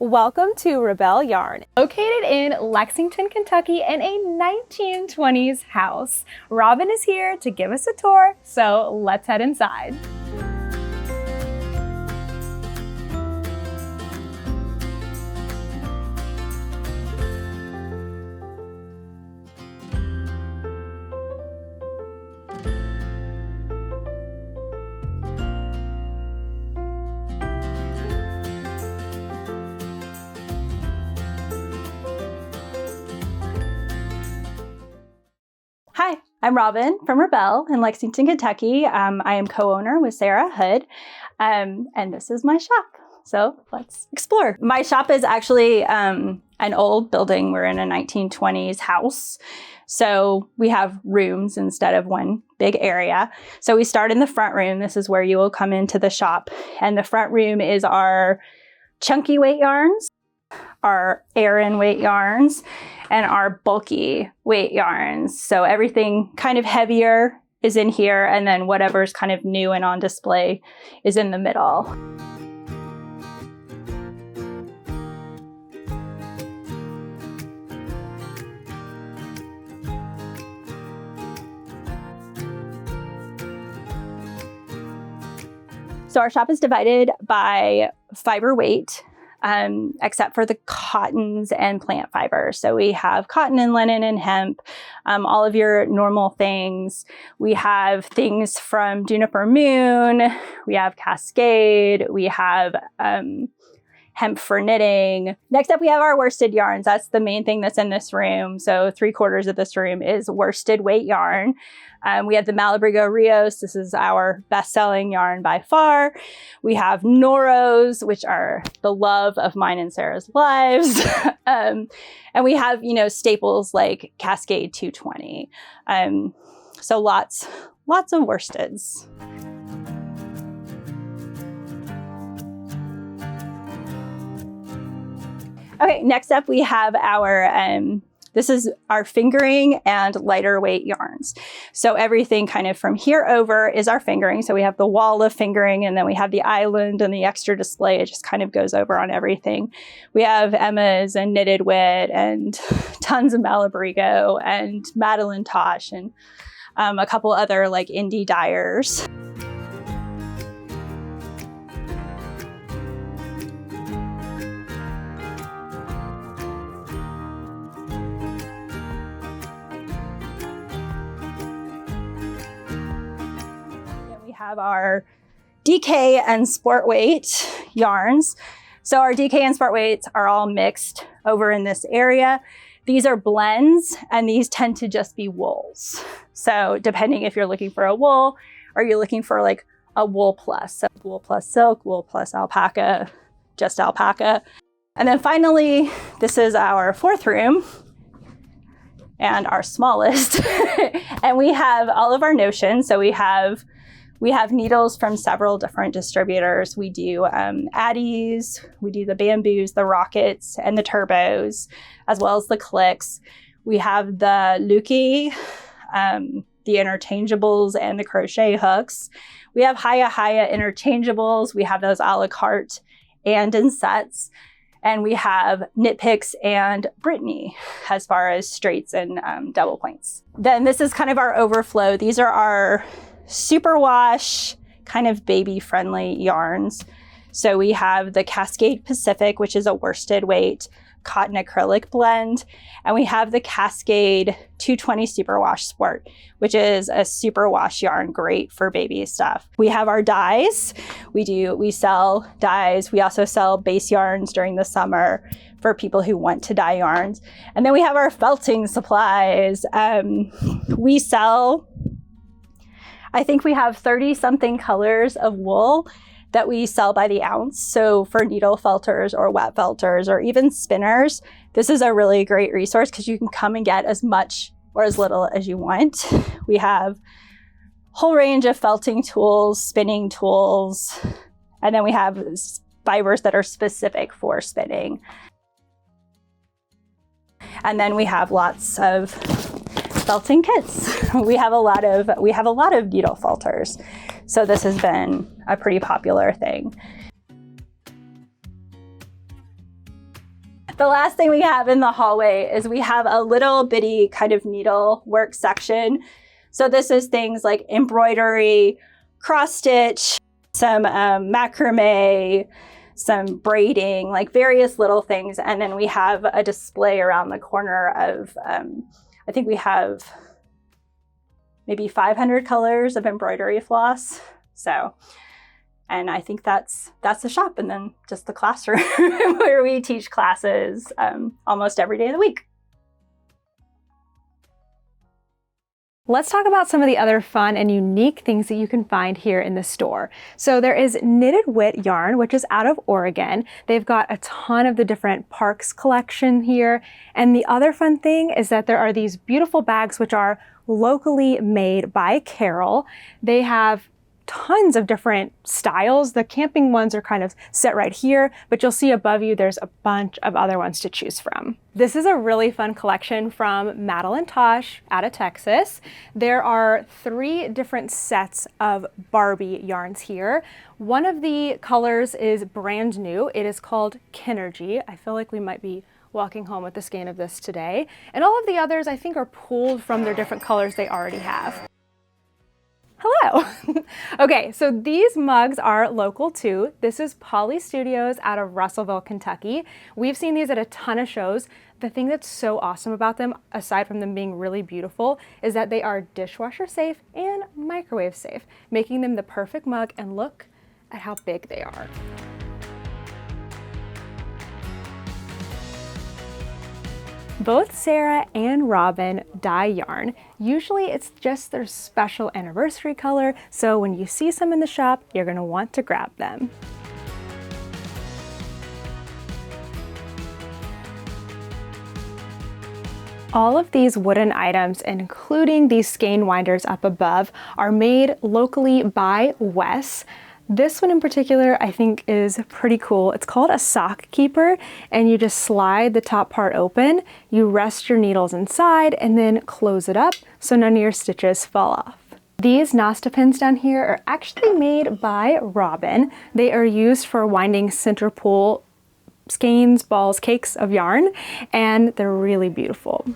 Welcome to ReBelle Yarn. Located in Lexington, Kentucky in a 1920s house. Robin is here to give us a tour, so let's head inside. Hi, I'm Robin from ReBelle in Lexington, Kentucky. I am co-owner with Sarah Hood, and this is my shop. So let's explore. My shop is actually an old building. We're in a 1920s house. So we have rooms instead of one big area. So we start in the front room. This is where you will come into the shop. And the front room is our chunky weight yarns, our Aran weight yarns, and our bulky weight yarns. So everything kind of heavier is in here, and then whatever's kind of new and on display is in the middle. So our shop is divided by fiber weight, except for the cottons and plant fibers. So we have cotton and linen and hemp, all of your normal things. We have things from Juniper Moon, we have Cascade, we have hemp for knitting. Next up, we have our worsted yarns. That's the main thing that's in this room. So 3/4 of this room is worsted weight yarn. We have the Malabrigo Rios. This is our best-selling yarn by far. We have Noros, which are the love of mine and Sarah's lives. And we have, staples like Cascade 220. So lots of worsteds. Okay, next up we have this is our fingering and lighter weight yarns. So everything kind of from here over is our fingering. So we have the wall of fingering, and then we have the island and the extra display. It just kind of goes over on everything. We have Emma's and Knitted Wit and tons of Malabrigo and Madeline Tosh and a couple other like indie dyers. Have our DK and sport weight yarns. So our DK and sport weights are all mixed over in this area. These are blends, and these tend to just be wools. So depending if you're looking for a wool or you're looking for like a wool plus, so wool plus silk, wool plus alpaca, just alpaca. And then finally, this is our fourth room and our smallest. And we have all of our notions. So we have needles from several different distributors. We do Addies, we do the Bamboos, the Rockets, and the Turbos, as well as the Clicks. We have the Lukey, the interchangeables, and the crochet hooks. We have Haya interchangeables. We have those a la carte and in sets. And we have Knit Picks and Brittany as far as straights and double points. Then this is kind of our overflow. These are our superwash, kind of baby-friendly yarns. So we have the Cascade Pacific, which is a worsted weight cotton acrylic blend. And we have the Cascade 220 Superwash Sport, which is a superwash yarn, great for baby stuff. We have our dyes. We sell dyes. We also sell base yarns during the summer for people who want to dye yarns. And then we have our felting supplies. We sell, I think we have 30 something colors of wool that we sell by the ounce. So for needle felters or wet felters or even spinners, this is a really great resource because you can come and get as much or as little as you want. We have a whole range of felting tools, spinning tools, and then we have fibers that are specific for spinning. And then we have lots of felting kits. We have a lot of needle felters. So this has been a pretty popular thing. The last thing we have in the hallway is we have a little bitty kind of needlework section. So this is things like embroidery, cross stitch, some macrame, some braiding, like various little things. And then we have a display around the corner of, I think we have maybe 500 colors of embroidery floss. So, and I think that's the shop, and then just the classroom where we teach classes almost every day of the week. Let's talk about some of the other fun and unique things that you can find here in the store. So there is Knitted Wit yarn, which is out of Oregon. They've got a ton of the different parks collection here. And the other fun thing is that there are these beautiful bags which are locally made by Carol. They have tons of different styles. The camping ones are kind of set right here, but you'll see above you there's a bunch of other ones to choose from. This is a really fun collection from Madeline Tosh out of Texas. There are 3 different sets of Barbie yarns here. One of the colors is brand new. It is called Kinergy. I feel like we might be walking home with the skein of this today. And all of the others I think are pulled from their different colors they already have. Hello. Okay, so these mugs are local too. This is Polly Studios out of Russellville, Kentucky. We've seen these at a ton of shows. The thing that's so awesome about them, aside from them being really beautiful, is that they are dishwasher safe and microwave safe, making them the perfect mug, and look at how big they are. Both Sarah and Robin dye yarn. Usually it's just their special anniversary color, so when you see some in the shop, you're gonna want to grab them. All of these wooden items, including these skein winders up above, are made locally by Wes. This one in particular I think is pretty cool. It's called a sock keeper, and you just slide the top part open, you rest your needles inside, and then close it up so none of your stitches fall off. These Nasta pins down here are actually made by Robin. They are used for winding center pull skeins, balls, cakes of yarn, and they're really beautiful.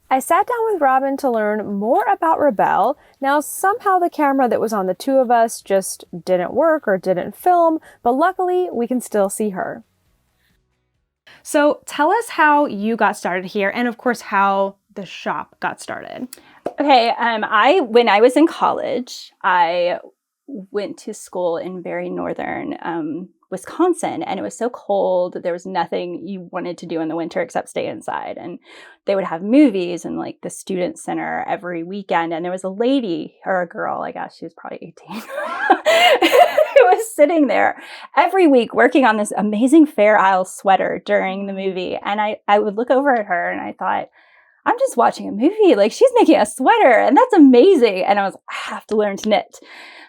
I sat down with Robin to learn more about ReBelle. Now, somehow the camera that was on the 2 of us just didn't work or didn't film, but luckily we can still see her. So tell us how you got started here, and of course how the shop got started. Okay, when I was in college, I went to school in very northern Wisconsin, and it was so cold. There was nothing you wanted to do in the winter except stay inside. And they would have movies in like the student center every weekend. And there was a lady, or a girl, I guess she was probably 18, who was sitting there every week working on this amazing Fair Isle sweater during the movie. And I would look over at her and I thought, I'm just watching a movie. Like, she's making a sweater, and that's amazing. And I was, I have to learn to knit.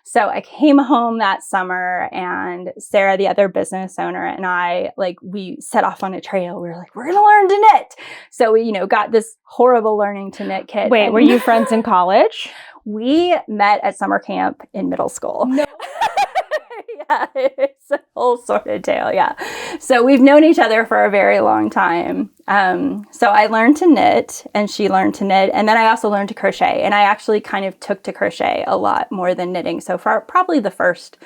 So I came home that summer, and Sarah, the other business owner, and I, we set off on a trail. We were like, we're going to learn to knit. So we, got this horrible learning to knit kit. Wait, were you friends in college? We met at summer camp in middle school. No. Yeah, it's a whole sordid tale. Yeah. So we've known each other for a very long time. So I learned to knit, and she learned to knit. And then I also learned to crochet. And I actually kind of took to crochet a lot more than knitting. So for probably the first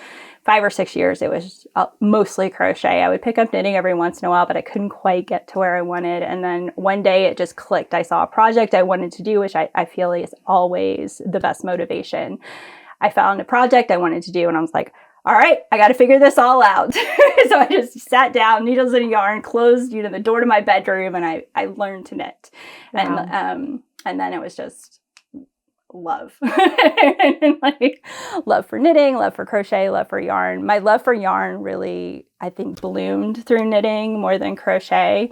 5 or 6 years, it was mostly crochet. I would pick up knitting every once in a while, but I couldn't quite get to where I wanted. And then one day it just clicked. I saw a project I wanted to do, which I feel is always the best motivation. I found a project I wanted to do, and I was like, all right, I got to figure this all out. So I just sat down, needles and yarn, closed, the door to my bedroom, and I learned to knit. Wow. And then it was just love. And love for knitting, love for crochet, love for yarn. My love for yarn really, I think, bloomed through knitting more than crochet.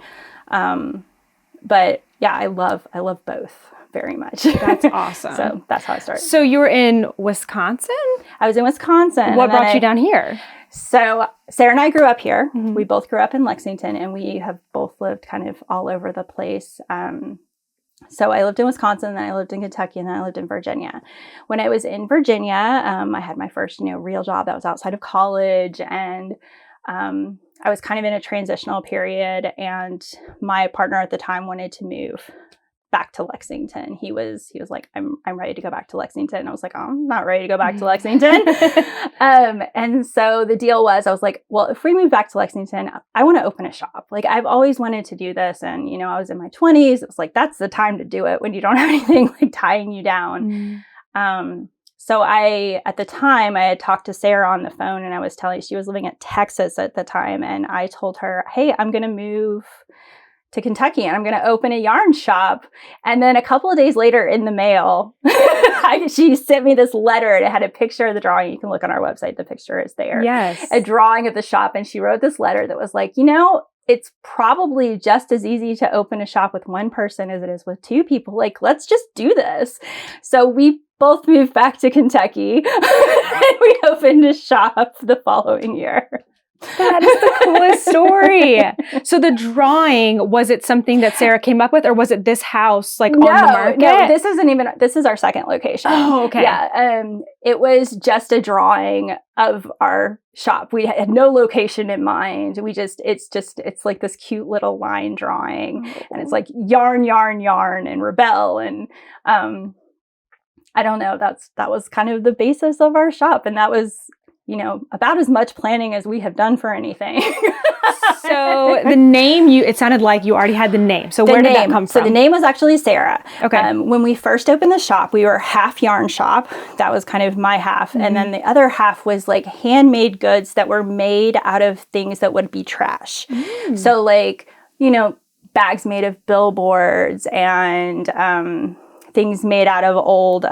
But yeah, I love both very much. That's awesome. So that's how I started. So you were in Wisconsin? I was in Wisconsin. What brought you down here? So Sarah and I grew up here. Mm-hmm. We both grew up in Lexington, and we have both lived kind of all over the place. So I lived in Wisconsin, then I lived in Kentucky, and then I lived in Virginia. When I was in Virginia, I had my first, real job that was outside of college, and I was kind of in a transitional period, and my partner at the time wanted to move back to Lexington. He was like, I'm ready to go back to Lexington. And I was like, oh, I'm not ready to go back to Lexington. And so the deal was, I was like, well, if we move back to Lexington, I want to open a shop. Like, I've always wanted to do this. And, I was in my 20s. It was like, that's the time to do it when you don't have anything like tying you down. So at the time, I had talked to Sarah on the phone, and I was telling, she was living in Texas at the time. And I told her, hey, I'm going to move to Kentucky and I'm going to open a yarn shop. And then a couple of days later in the mail, she sent me this letter, and it had a picture of the drawing. You can look on our website. The picture is there. Yes. A drawing of the shop. And she wrote this letter that was like, it's probably just as easy to open a shop with one person as it is with two people. Like, let's just do this. So we both moved back to Kentucky and we opened a shop the following year. That is the coolest story. So the drawing, was it something that Sarah came up with, or was it this house on the market? No, this is our second location. Oh, okay. Yeah. It was just a drawing of our shop. We had no location in mind. It's like this cute little line drawing, and it's like yarn, yarn, yarn, and ReBelle. And, I don't know, that was kind of the basis of our shop. And that was, about as much planning as we have done for anything. So the name, it sounded like you already had the name. So where did that come from? So the name was actually Sarah. Okay. When we first opened the shop, we were half yarn shop. That was kind of my half. And then the other half was like handmade goods that were made out of things that would be trash. So bags made of billboards and things made out of old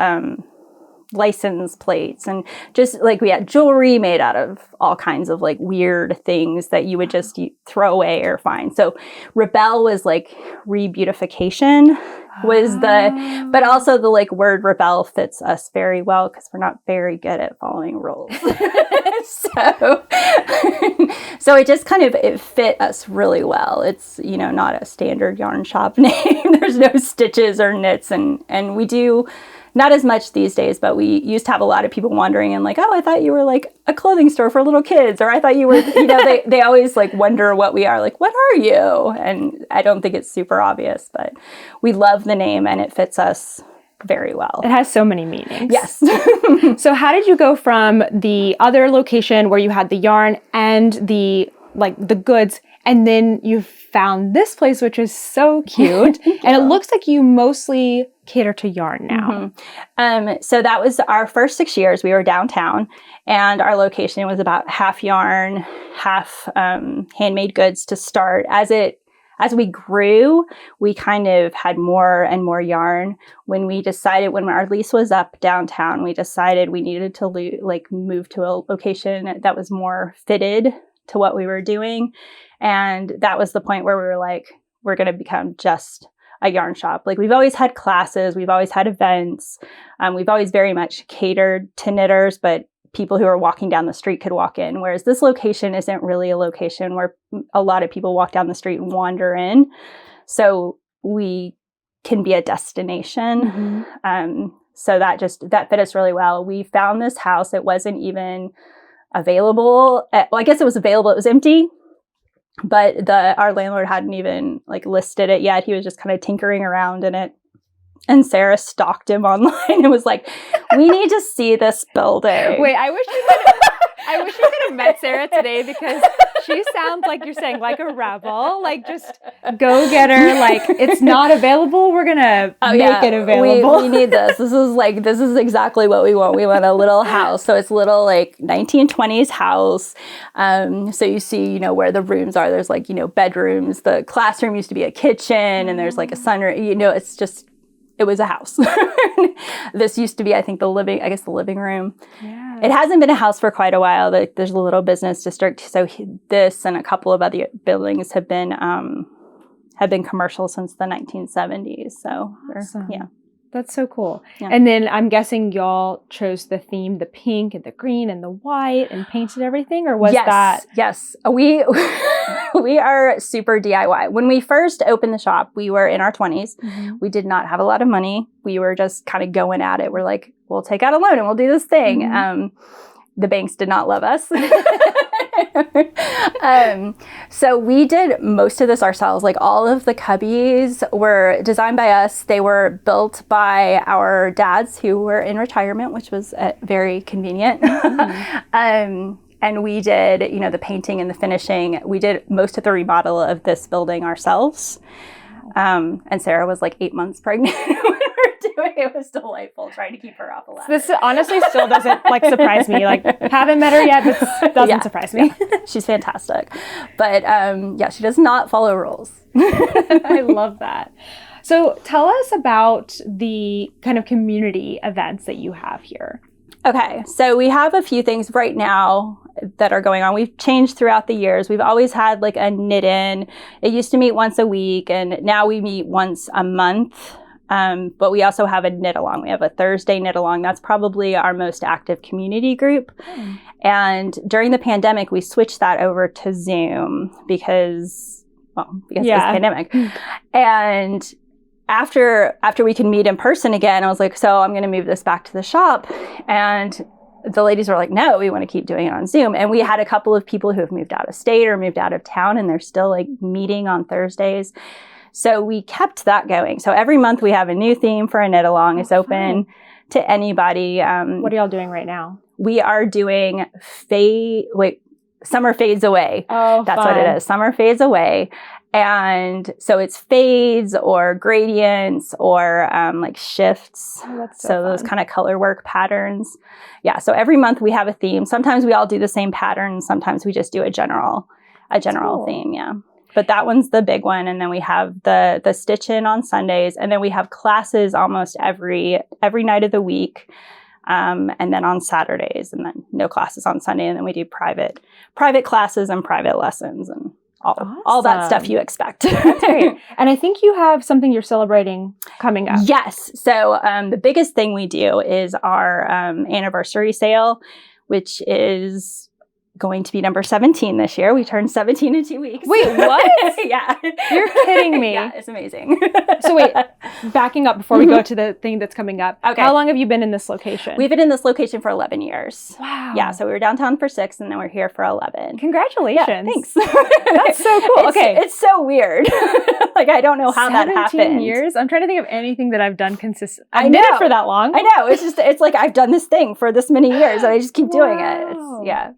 license plates, and just like we had jewelry made out of all kinds of like weird things that you would just throw away or find. So ReBelle was like re-beautification but also the like word ReBelle fits us very well because we're not very good at following rules. So it just kind of, it fit us really well. It's, not a standard yarn shop name. There's no stitches or knits, and we do not as much these days, but we used to have a lot of people wondering and like, oh, I thought you were like a clothing store for little kids, or I thought you were, they always like wonder what we are, like, what are you? And I don't think it's super obvious, but we love the name and it fits us very well. It has so many meanings. Yes. So how did you go from the other location where you had the yarn and the goods, and then you found this place, which is so cute, and it looks like you mostly cater to yarn now. So that was our first 6 years. We were downtown, and our location was about half yarn, half handmade goods to start. As we grew, we kind of had more and more yarn. When our lease was up downtown, we decided we needed to move to a location that was more fitted to what we were doing. And that was the point where we were like, we're going to become just a yarn shop. Like, we've always had classes, we've always had events. We've always very much catered to knitters, but people who are walking down the street could walk in. Whereas this location isn't really a location where a lot of people walk down the street and wander in. So we can be a destination. So that fit us really well. We found this house. It wasn't even available. I guess it was available. It was empty, but our landlord hadn't even listed it yet. He was just kind of tinkering around in it. And Sarah stalked him online and was like, we need to see this building. Wait, I wish you could have met Sarah today, because she sounds like you're saying like a rebel, like just go get her. Like, it's not available, we're gonna make it available. We need this. This is exactly what we want. We want a little house. So it's little 1920s house. So you see, where the rooms are. There's bedrooms. The classroom used to be a kitchen, and there's a sunroom. It's just. It was a house. This used to be, I think, the living room. Yeah. It hasn't been a house for quite a while. There's a little business district. So this and a couple of other buildings have been commercial since the 1970s. So awesome. Yeah. That's so cool. Yeah. And then I'm guessing y'all chose the theme, the pink and the green and the white, and painted everything, or was that? Yes. We we are super DIY. When we first opened the shop, we were in our 20s. We did not have a lot of money. We were just kind of going at it. We're like, we'll take out a loan and we'll do this thing. The banks did not love us. So we did most of this ourselves. Like all of the cubbies were designed by us. They were built by our dads who were in retirement, which was very convenient. And we did, the painting and the finishing. We did most of the remodel of this building ourselves. And Sarah was like 8 months pregnant when we were doing it. It was delightful trying to keep her off the ladder. This honestly still doesn't surprise me. Haven't met her yet, but doesn't surprise me. She's fantastic. But she does not follow rules. I love that. So tell us about the kind of community events that you have here. Okay, so we have a few things right now that are going on. We've changed throughout the years. We've always had like a knit in. It used to meet once a week, and now we meet once a month. But we also have a knit along. We have a Thursday knit along. That's probably our most active community group. And during the pandemic, we switched that over to Zoom because it's pandemic. And after we can meet in person again, I was like, so I'm going to move this back to the shop. And the ladies were like, no, we want to keep doing it on Zoom. And we had a couple of people who have moved out of state or moved out of town, and they're still like meeting on Thursdays. So we kept that going. So every month we have a new theme for a knit along. It's open to anybody. What are y'all doing right now? We are doing Summer Fades Away. Oh, that's fun. what it is. Summer Fades Away. And so it's fades or gradients or like shifts. Oh, that's so those kind of color work patterns. Yeah. So every month we have a theme. Sometimes we all do the same pattern. Sometimes we just do a general theme. Yeah. But that one's the big one. And then we have the stitch in on Sundays. And then we have classes almost every night of the week. And then on Saturdays, and then no classes on Sunday. And then we do private classes and private lessons and all that stuff you expect. That's great. And I think you have something you're celebrating coming up. Yes. So the biggest thing we do is our anniversary sale, which is going to be number 17 this year. We turned 17 in 2 weeks. Wait, what? Yeah. You're kidding me. Yeah, it's amazing. So wait, backing up before we go to the thing that's coming up. Okay. How long have you been in this location? We've been in this location for 11 years. Wow. Yeah. So we were downtown for 6 and then we're here for 11. Congratulations. Yeah, thanks. That's so cool. It's so weird. I don't know how that happened. 17 years? I'm trying to think of anything that I've done consistently. I did know. it for that long. I know. It's like I've done this thing for this many years and I just keep doing it. Yeah.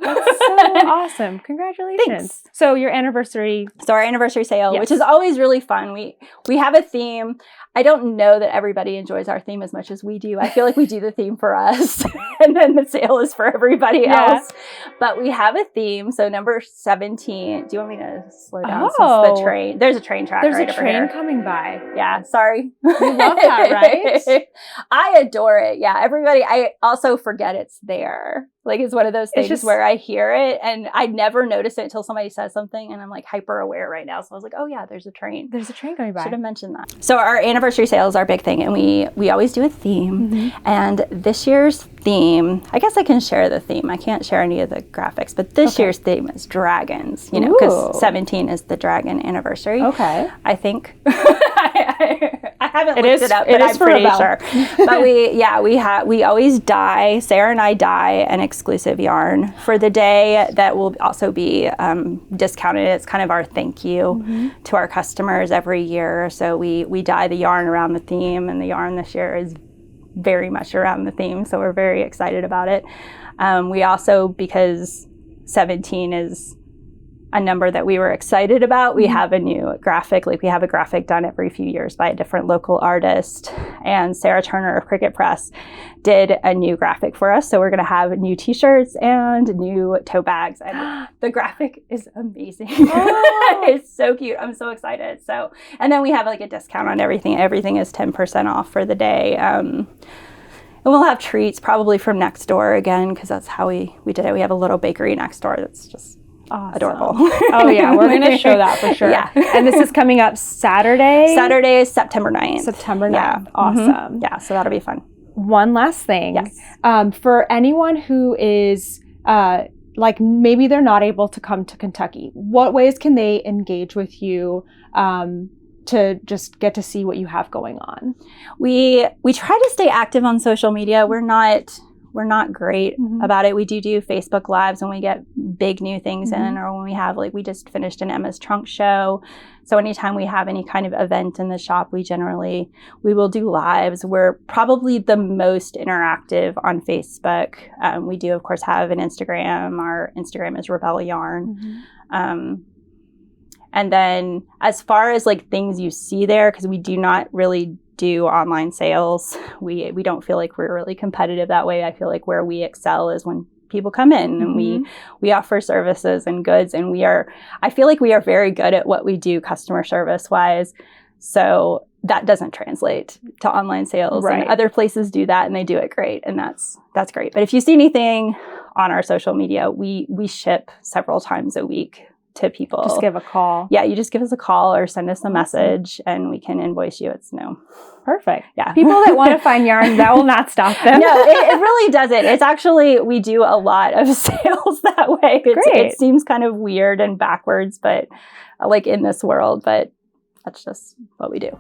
That's so awesome. Congratulations. Thanks. So your anniversary. So our anniversary sale, Yes. which is always really fun. We have a theme. I don't know that everybody enjoys our theme as much as we do. I feel like we do the theme for us and then the sale is for everybody else. But we have a theme. So number 17. Do you want me to slow down since the train? There's a train track There's right a over train here. coming by. Yeah, sorry. You love that, right? I adore it. Yeah, everybody. I also forget it's there. It's one of those things where I hear it and I never notice it until somebody says something and I'm like hyper aware right now. So I was like, oh yeah, there's a train. There's a train going by. Should have mentioned that. So our anniversary sale is our big thing and we always do a theme. And this year's theme, I guess I can share the theme. I can't share any of the graphics, but this year's theme is dragons, because 17 is the dragon anniversary. Okay. I think. I haven't looked it up, but I'm pretty sure. But we always dye, Sarah and I dye an exclusive yarn for the day that will also be discounted. It's kind of our thank you to our customers every year. So we dye the yarn around the theme, and the yarn this year is very much around the theme. So we're very excited about it. We also, because 17 is a number that we were excited about, we have a new graphic. We have a graphic done every few years by a different local artist. And Sarah Turner of Cricket Press did a new graphic for us. So we're going to have new t-shirts and new tote bags. And the graphic is amazing. Oh. It's so cute. I'm so excited. So, and then we have a discount on everything. Everything is 10% off for the day. And we'll have treats probably from next door again, because that's how we did it. We have a little bakery next door that's just awesome. Adorable. Oh yeah, we're going to show that for sure. Yeah. And this is coming up Saturday? Saturday is September 9th. September 9th. Yeah. Awesome. Yeah, so that'll be fun. One last thing. Yes. For anyone who is like maybe they're not able to come to Kentucky, what ways can they engage with you to just get to see what you have going on? We try to stay active on social media. We're not great about it. We do Facebook Lives when we get big new things in, or when we have, like, we just finished an Emma's Trunk show. So anytime we have any kind of event in the shop, we will do lives. We're probably the most interactive on Facebook. We do, of course, have an Instagram. Our Instagram is ReBelle Yarn. And then as far as like things you see there, because we do not really do online sales, we don't feel like we're really competitive that way. I feel like where we excel is when people come in and we offer services and goods, and I feel like we are very good at what we do customer service wise. So that doesn't translate to online sales. Right. And other places do that and they do it great, and that's great. But if you see anything on our social media, we ship several times a week to people. Just give a call. Yeah, you just give us a call or send us a message and we can invoice you. It's perfect. Yeah. People that want to find yarn, that will not stop them. No, it really doesn't. It's actually, we do a lot of sales that way. It seems kind of weird and backwards, but like in this world, but that's just what we do.